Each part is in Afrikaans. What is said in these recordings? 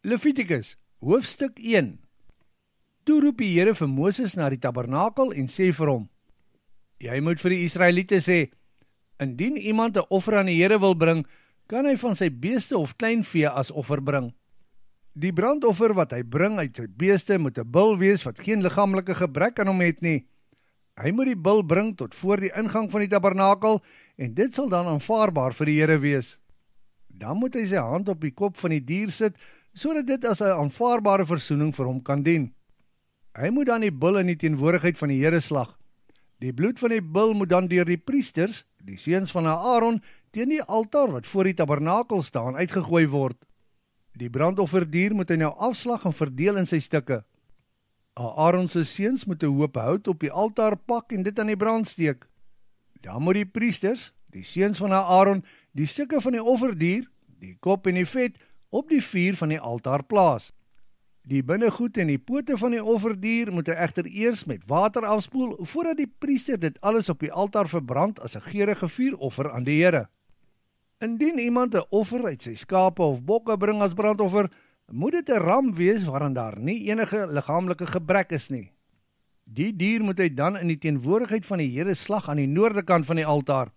Levitikus, hoofstuk 1. Toe roep die Here vir Moses na die tabernakel en sê vir hom: Jy moet vir die Israeliete sê, indien iemand 'n offer aan die Here wil bring, kan hy van sy beeste of kleinvee as offer bring. Die brandoffer wat hy bring uit sy beeste moet 'n bul wees wat geen liggaamlike gebrek aan hom het nie. Hy moet die bul bring tot voor die ingang van die tabernakel en dit sal dan aanvaarbaar vir die Here wees. Dan moet hy sy hand op die kop van die dier sit, sodat dit as 'n aanvaarbare versoening vir hom kan dien. Hy moet dan die bul in die teenwoordigheid van die Here slag. Die bloed van die bul moet dan deur die priesters, die seuns van Aaron, teen die altaar wat voor die tabernakel staan, uitgegooi word. Die brandofferdier moet hy nou afslag en verdeel in sy stukke. Aaron se seuns moet 'n hoop hout op die altaar pak en dit aan die brand steek. Dan moet die priesters, die seuns van Aaron, die stukke van die offerdier, die kop en die vet, op die vuur van die altaar plaas. Die binnegoed en die pote van die offerdier moet hy egter eers met water afspoel, voordat die priester dit alles op die altaar verbrand as 'n geurende vuuroffer aan die Here. Indien iemand 'n offer uit sy skape of bokke bring as brandoffer, moet dit 'n ram wees waarin daar nie enige liggaamlike gebrek is nie. Die dier moet hy dan in die teenwoordigheid van die Here slag aan die noordekant van die altaar.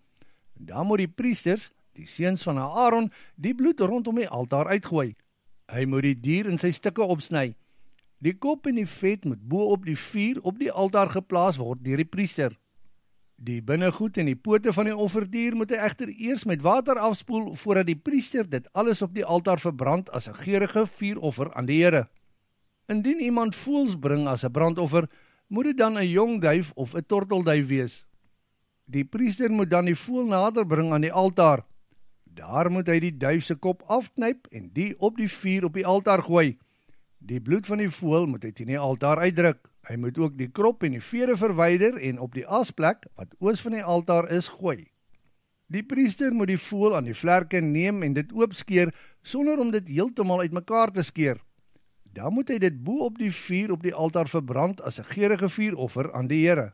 Dan moet die priesters, die seuns van Aaron, die bloed rondom die altaar uitgooi. Hy moet die dier in sy stukke opsny. Die kop en die vet moet bo op die vuur op die altaar geplaas word deur die priester. Die binnegoed en die pote van die offerdier moet hy egter eers met water afspoel, voordat die priester dit alles op die altaar verbrand as 'n geurende vuuroffer aan die Here. Indien iemand voëls bring as 'n brandoffer, moet dit dan 'n jong duif of 'n tortelduif wees. Die priester moet dan die voël nader bring aan die altaar. Daar moet hy die duif se kop afknyp en die op die vuur op die altaar gooi. Die bloed van die voël moet hy teen die altaar uitdruk. Hy moet ook die krop en die vere verwyder en op die asplek wat oos van die altaar is gooi. Die priester moet die voël aan die vlerke neem en dit oopskeer sonder om dit heeltemal uitmekaar te skeer. Dan moet hy dit bo op die vuur op die altaar verbrand as 'n geurende vuuroffer aan die Here.